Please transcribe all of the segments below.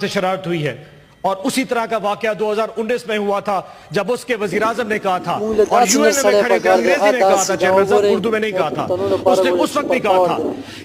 سے شرارت ہوئی ہے اور اسی طرح کا واقعہ 2019 میں ہوا تھا جب اس کے وزیر اعظم نے کہا تھا اور یو این میں کھڑے کر انگریزی میں کہا تھا، چیئرمین صاحب اردو میں نہیں کہا تھا، اس نے اس وقت بھی کہا تھا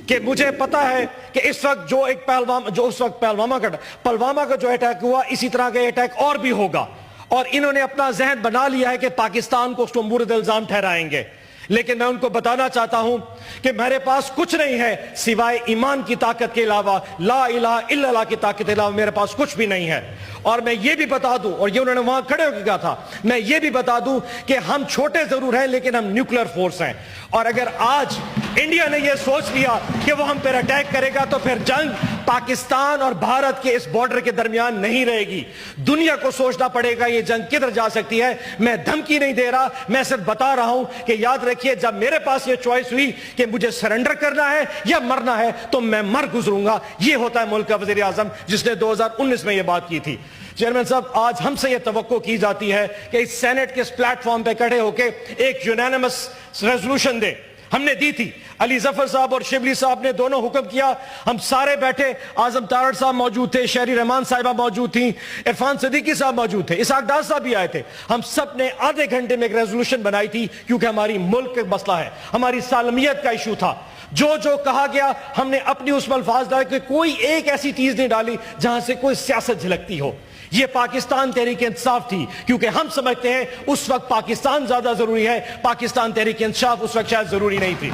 کہ مجھے پتا ہے کہ اس وقت جو اس وقت پلوامہ کا جو اٹیک ہوا اسی طرح کا اٹیک اور بھی ہوگا، اور انہوں نے اپنا ذہن بنا لیا ہے کہ پاکستان کو اس کو مورد الزام ٹھہرائیں گے۔ لیکن میں ان کو بتانا چاہتا ہوں کہ میرے پاس کچھ نہیں ہے سوائے ایمان کی طاقت کے علاوہ، لا الہ الا اللہ کی طاقت کے علاوہ میرے پاس کچھ بھی نہیں ہے۔ اور میں یہ بھی بتا دوں، اور یہ انہوں نے وہاں کھڑے ہو کے کہا تھا، میں یہ بھی بتا دوں کہ ہم چھوٹے ضرور ہیں لیکن ہم نیوکلیر فورس ہیں، اور اگر آج انڈیا نے یہ سوچ لیا کہ وہ ہم پر اٹیک کرے گا تو پھر جنگ پاکستان اور بھارت کے اس بارڈر کے درمیان نہیں رہے گی۔ دنیا کو سوچنا پڑے گا یہ جنگ کدھر جا سکتی ہے۔ میں دھمکی نہیں دے رہا، میں صرف بتا رہا ہوں کہ یاد رکھیے جب میرے پاس یہ چوائس ہوئی کہ مجھے سرنڈر کرنا ہے یا مرنا ہے تو میں مر گزروں گا۔ یہ ہوتا ہے ملک کا وزیر اعظم جس نے 2019 میں یہ بات کی تھی۔ چیئرمین صاحب، آج ہم سے یہ توقع کی جاتی ہے کہ اس سینٹ کے اس پلیٹ فارم پہ کھڑے ہو کے ایک یونینمس ریزولوشن دے۔ ہم نے دی تھی، علی ظفر صاحب اور شبلی صاحب نے دونوں حکم کیا، ہم سارے بیٹھے، اعظم تارڑ صاحب موجود تھے، شہری رحمان صاحبہ موجود تھیں، عرفان صدیقی صاحب موجود تھے، اسحاق ڈار صاحب بھی آئے تھے۔ ہم سب نے آدھے گھنٹے میں ایک ریزولوشن بنائی تھی کیونکہ ہماری ملک کا مسئلہ ہے، ہماری سالمیت کا ایشو تھا۔ جو کہا گیا ہم نے اپنی اس میں الفاظ ڈالے کہ کوئی ایک ایسی چیز نہیں ڈالی جہاں سے کوئی سیاست جھلکتی ہو۔ یہ پاکستان تحریک انصاف تھی کیونکہ ہم سمجھتے ہیں اس وقت پاکستان زیادہ ضروری ہے، پاکستان تحریک انصاف اس وقت شاید ضروری نہیں تھی۔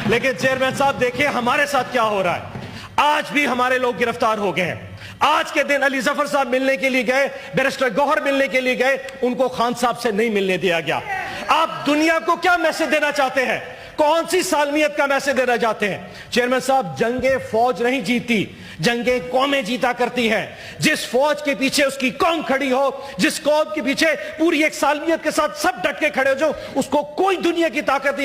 لیکن چیئرمین صاحب دیکھیں ہمارے ساتھ کیا ہو رہا ہے، آج بھی ہمارے لوگ گرفتار ہو گئے ہیں۔ آج کے دن علی ظفر صاحب ملنے کے لیے گئے، بیرسٹر گوہر ملنے کے لیے گئے، ان کو خان صاحب سے نہیں ملنے دیا گیا۔ آپ دنیا کو کیا میسج دینا چاہتے ہیں؟ کون سی سالمیت کا میسج دینا چاہتے ہیں؟ چیئرمین صاحب، جنگیں فوج نہیں جیتی، جنگیں قومیں جیتا کرتی ہیں۔ جس فوج کے پیچھے اس کی قوم کھڑی ہو، جس قوم کے پیچھے پوری ایک سالمیت کے ساتھ سب ڈٹ کے کھڑے ہو، جو اس کو کوئی دنیا کی طاقت